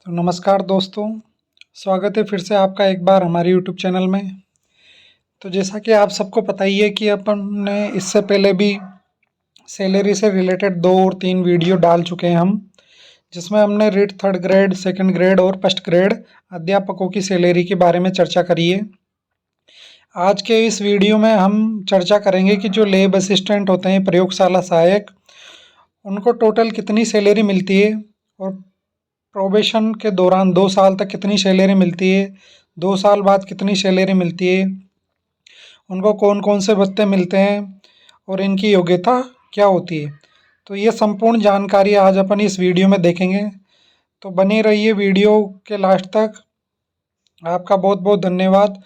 तो नमस्कार दोस्तों, स्वागत है फिर से आपका एक बार हमारे यूट्यूब चैनल में। तो जैसा कि आप सबको पता ही है कि अपन ने इससे पहले भी सैलरी से रिलेटेड 2 और 3 वीडियो डाल चुके हैं हम, जिसमें हमने REET third grade, second grade और फर्स्ट ग्रेड अध्यापकों की सैलरी के बारे में चर्चा करी है। आज के इस वीडियो में हम चर्चा करेंगे कि जो लैब असिस्टेंट होते हैं, प्रयोगशाला सहायक, उनको टोटल कितनी सैलरी मिलती है और प्रोबेशन के दौरान 2 साल तक कितनी सैलरी मिलती है, 2 साल बाद कितनी सैलरी मिलती है, उनको कौन कौन से भत्ते मिलते हैं और इनकी योग्यता क्या होती है। तो ये संपूर्ण जानकारी आज अपन इस वीडियो में देखेंगे। तो बने रहिए वीडियो के लास्ट तक। आपका बहुत बहुत धन्यवाद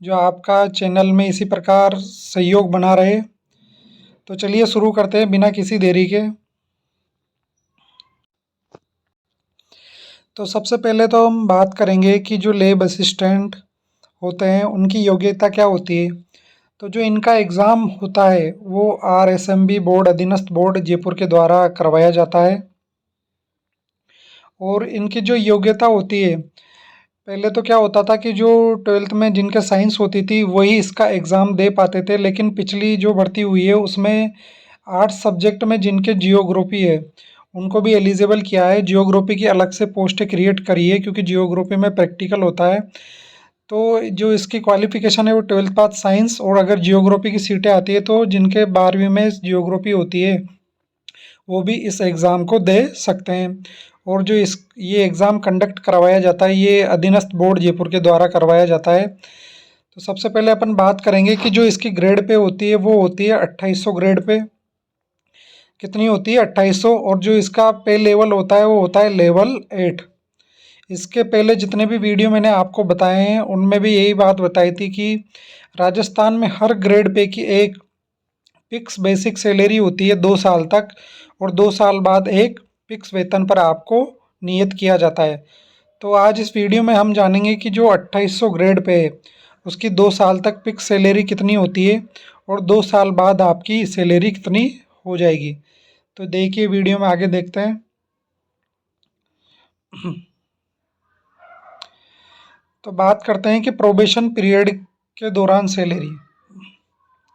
जो आपका चैनल में इसी प्रकार सहयोग बना रहे। तो चलिए शुरू करते हैं बिना किसी देरी के। तो सबसे पहले तो हम बात करेंगे कि जो लैब असिस्टेंट होते हैं उनकी योग्यता क्या होती है। तो जो इनका एग्ज़ाम होता है वो RSMB बोर्ड, अधीनस्थ बोर्ड जयपुर के द्वारा करवाया जाता है। और इनकी जो योग्यता होती है, पहले तो क्या होता था कि जो 12th में जिनके साइंस होती थी वही इसका एग्ज़ाम दे पाते थे, लेकिन पिछली जो भर्ती हुई है उसमें आर्ट्स सब्जेक्ट में जिनके जियोग्राफी है उनको भी एलिजिबल किया है। जियोग्राफी की अलग से पोस्ट क्रिएट करी है क्योंकि जियोग्राफी में प्रैक्टिकल होता है। तो जो इसकी क्वालिफिकेशन है वो 12th पास साइंस, और अगर जियोग्राफी की सीटें आती है तो जिनके 12वीं में जियोग्राफी होती है वो भी इस एग्ज़ाम को दे सकते हैं। और जो ये एग्ज़ाम कंडक्ट करवाया जाता है ये अधीनस्थ बोर्ड जयपुर के द्वारा करवाया जाता है। तो सबसे पहले अपन बात करेंगे कि जो इसकी ग्रेड पे होती है वो होती है 2800 ग्रेड पे। कितनी होती है? 2800। और जो इसका पे लेवल होता है वो होता है लेवल 8। इसके पहले जितने भी वीडियो मैंने आपको बताए हैं उनमें भी यही बात बताई थी कि राजस्थान में हर ग्रेड पे की एक फिक्स बेसिक सैलरी होती है 2 साल तक, और 2 साल बाद एक फिक्स वेतन पर आपको नियत किया जाता है। तो आज इस वीडियो में हम जानेंगे कि जो 2800 ग्रेड पे है उसकी 2 साल तक फिक्स सैलरी कितनी होती है और 2 साल बाद आपकी सैलरी कितनी हो जाएगी। तो देखिए वीडियो में आगे देखते हैं। तो बात करते हैं कि प्रोबेशन पीरियड के दौरान सैलरी,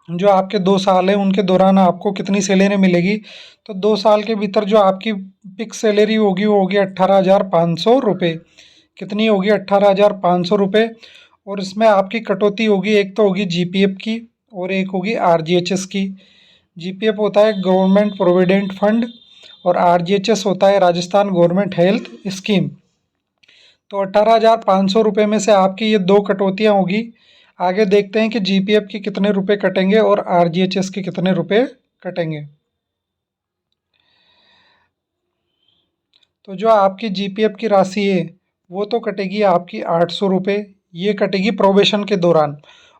जो आपके 2 साल है उनके दौरान आपको कितनी सैलरी मिलेगी। तो 2 साल के भीतर जो आपकी फिक्स सैलरी होगी वो होगी 18,500 रुपये। कितनी होगी? 18,500 रुपये। और इसमें आपकी कटौती होगी, एक तो होगी GPF की और एक होगी RGHS की। GPF होता है गवर्नमेंट प्रोविडेंट फंड और RGHS होता है राजस्थान गवर्नमेंट हेल्थ स्कीम। तो 18,500 रुपये में से आपकी ये 2 कटौतियाँ होगी। आगे देखते हैं कि GPF के कितने रुपए कटेंगे और RGHS के कितने रुपए कटेंगे। तो जो आपकी GPF की राशि है वो तो कटेगी आपकी 800 रुपये, ये कटेगी प्रोबेशन के दौरान।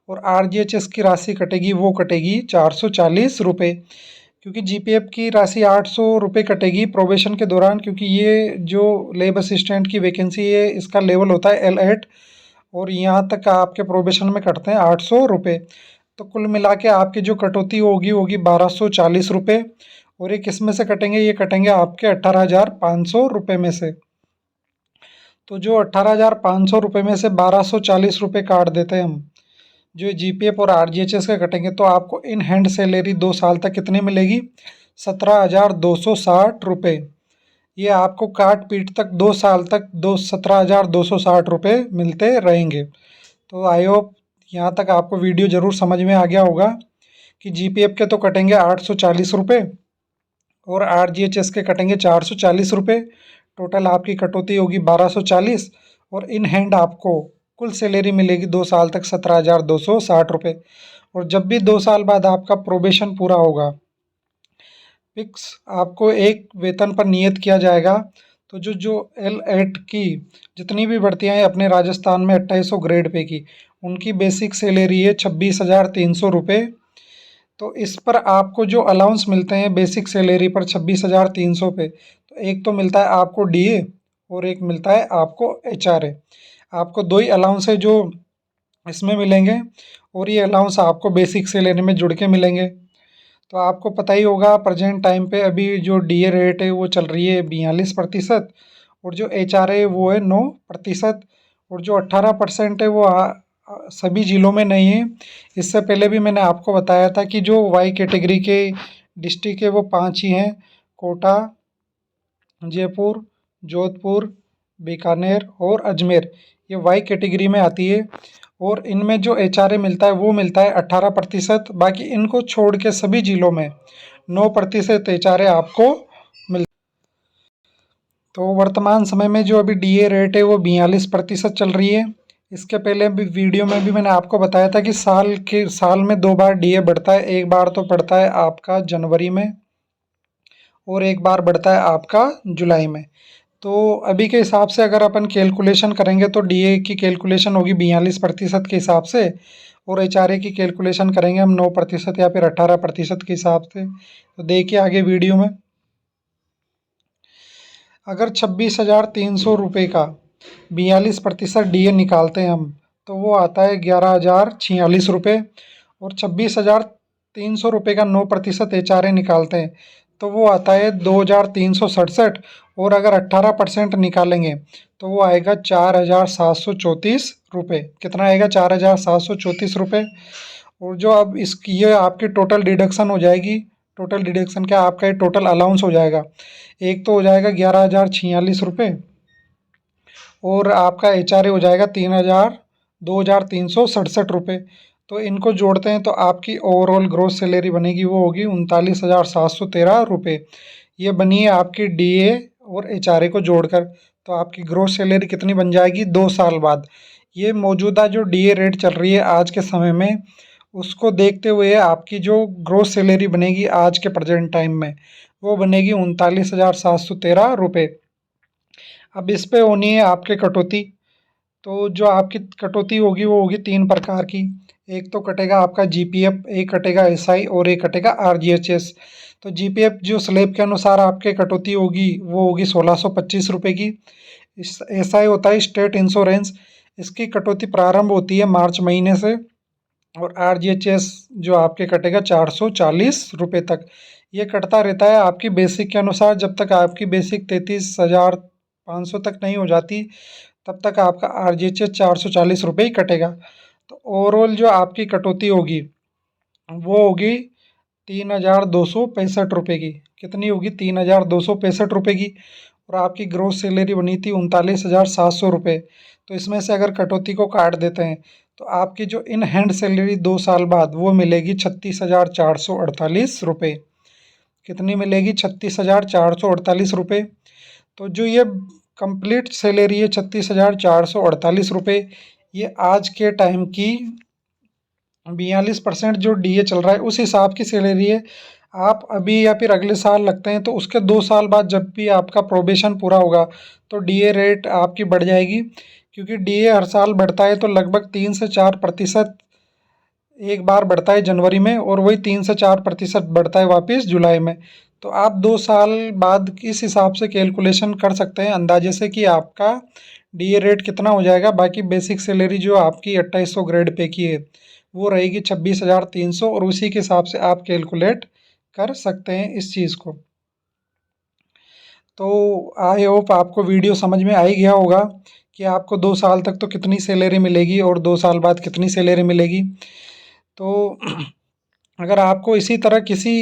और RGHS की राशि कटेगी, वो कटेगी 440 रुपये। क्योंकि GPF की राशि 800 रुपये कटेगी प्रोबेशन के दौरान, क्योंकि ये जो लेब असिस्टेंट की वैकेंसी है इसका लेवल होता है L8 और यहाँ तक आपके प्रोबेशन में कटते हैं 800 रुपये। तो कुल मिला के आपकी जो कटौती होगी 1240 रुपये। और ये किस में से कटेंगे? ये कटेंगे आपके 18,500 रुपये में से। तो जो 18,500 रुपये में से 1240 रुपये काट देते हैं हम, जो GPF और RGHS के कटेंगे, तो आपको इन हैंड सैलरी 2 साल तक कितनी मिलेगी? 17,260 रुपये। ये आपको काट पीट तक 2 साल तक 17,260 रुपये मिलते रहेंगे। तो आई होप यहाँ तक आपको वीडियो ज़रूर समझ में आ गया होगा कि GPF के तो कटेंगे 840 रुपये और RGHS के कटेंगे 440 रुपये। टोटल आपकी कटौती होगी 1240 और इन हैंड आपको कुल सैलरी मिलेगी 2 साल तक 17,260 रुपये। और जब भी 2 साल बाद आपका प्रोबेशन पूरा होगा, फिक्स आपको एक वेतन पर नियत किया जाएगा। तो जो जो L8 की जितनी भी भर्तियां हैं अपने राजस्थान में 2800 ग्रेड पे की, उनकी बेसिक सैलरी है 26,300 रुपये। तो इस पर आपको जो अलाउंस मिलते हैं बेसिक सैलरी पर 26,300 पे, तो एक तो मिलता है आपको DA और एक मिलता है आपको HRA। आपको 2 ही अलाउंस है जो इसमें मिलेंगे और ये अलाउंस आपको बेसिक सैलरी में जुड़ के मिलेंगे। तो आपको पता ही होगा प्रेजेंट टाइम पे अभी जो DA रेट है वो चल रही है 42% और जो HR है वो है 9%, और जो 18% है वो सभी जिलों में नहीं है। इससे पहले भी मैंने आपको बताया था कि जो वाई कैटेगरी के डिस्ट्रिक्ट है वो 5 ही हैं: कोटा, जयपुर, जोधपुर, बीकानेर और अजमेर। ये वाई कैटेगरी में आती है और इनमें जो HRA मिलता है वो मिलता है 18%। बाकी इनको छोड़ के सभी जिलों में 9% HRA आपको मिल। तो वर्तमान समय में जो अभी DA रेट है वो 42% चल रही है। इसके पहले भी वीडियो में भी मैंने आपको बताया था कि साल में 2 बार DA बढ़ता है। एक बार तो बढ़ता है आपका जनवरी में और एक बार बढ़ता है आपका जुलाई में। तो अभी के हिसाब से अगर अपन कैलकुलेशन करेंगे तो DA की कैलकुलेशन होगी 42% के हिसाब से, और HRA की कैलकुलेशन करेंगे हम 9% या फिर 18% के हिसाब से। तो देखिए आगे वीडियो में। अगर 26,300 रुपये का 42% DA निकालते हैं हम तो वो आता है 11,046 रुपये, और 26,300 रुपये का 9% HRA निकालते हैं तो वो आता है 2,367, और अगर 18% निकालेंगे तो वो आएगा 4,734 रुपये। कितना आएगा? 4,734 रुपये। और जो अब इसकी ये आपकी टोटल डिडक्शन हो जाएगी। टोटल डिडक्शन क्या, आपका ये टोटल अलाउंस हो जाएगा। एक तो हो जाएगा 11,046 रुपये, और आपका HRA हो जाएगा 2,367 रुपये। तो इनको जोड़ते हैं तो आपकी ओवरऑल ग्रोस सैलरी बनेगी, वो होगी 39,713 रुपये। ये बनी है आपकी DA और HRA को जोड़कर। तो आपकी ग्रोस सैलरी कितनी बन जाएगी 2 साल बाद? ये मौजूदा जो DA रेट चल रही है आज के समय में, उसको देखते हुए आपकी जो ग्रोस सैलरी बनेगी आज के प्रेजेंट टाइम में, वो बनेगी 39,713 रुपये। अब इस पे होनी है आपके कटौती। तो जो आपकी कटौती होगी वो होगी 3 प्रकार की। एक तो कटेगा आपका GPF, एक कटेगा SI और एक कटेगा RGHS। तो GPF जो स्लैब के अनुसार आपके कटौती होगी वो होगी 1,625 रुपये की। SI होता है स्टेट इंश्योरेंस, इसकी कटौती प्रारंभ होती है मार्च महीने से। और RGHS जो आपके कटेगा 440 रुपये तक। ये कटता रहता है आपकी बेसिक के अनुसार, जब तक आपकी बेसिक 33,500 तक नहीं हो जाती तब तक आपका RGHS 440 रुपये ही कटेगा। तो ओवरऑल जो आपकी कटौती होगी वो होगी 3,265 रुपये की। कितनी होगी? 3,265 रुपये की। और आपकी ग्रोस सैलरी बनी थी 39,700 रुपये। तो इसमें से अगर कटौती को काट देते हैं तो आपकी जो इन हैंड सैलरी 2 साल बाद वो मिलेगी 36,448 रुपये। कितनी मिलेगी? 36,448 रुपये। तो जो ये कंप्लीट सैलरी है 36,448 रुपये, ये आज के टाइम की 42% जो DA चल रहा है उस हिसाब की सैलरी है। आप अभी या फिर अगले साल लगते हैं तो उसके 2 साल बाद जब भी आपका प्रोबेशन पूरा होगा तो DA रेट आपकी बढ़ जाएगी, क्योंकि DA हर साल बढ़ता है। तो लगभग 3 से 4% एक बार बढ़ता है जनवरी में, और वही 3 से 4% बढ़ता है वापस जुलाई में। तो आप 2 साल बाद इस हिसाब से कैलकुलेशन कर सकते हैं अंदाजे से कि आपका DA रेट कितना हो जाएगा। बाकी बेसिक सैलरी जो आपकी 2,800 ग्रेड पे की है वो रहेगी 26,300, और उसी के हिसाब से आप कैलकुलेट कर सकते हैं इस चीज़ को। तो आई होप आपको वीडियो समझ में आ ही गया होगा कि आपको 2 साल तक तो कितनी सैलरी मिलेगी और 2 साल बाद कितनी सैलरी मिलेगी। तो अगर आपको इसी तरह किसी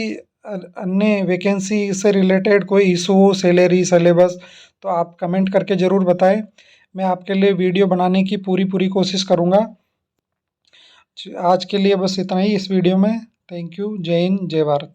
अन्य वैकेंसी से रिलेटेड कोई इशू हो, सैलरी, सिलेबस, तो आप कमेंट करके ज़रूर बताएं। मैं आपके लिए वीडियो बनाने की पूरी कोशिश करूँगा। आज के लिए बस इतना ही इस वीडियो में। Thank you. जय हिंद, जय भारत।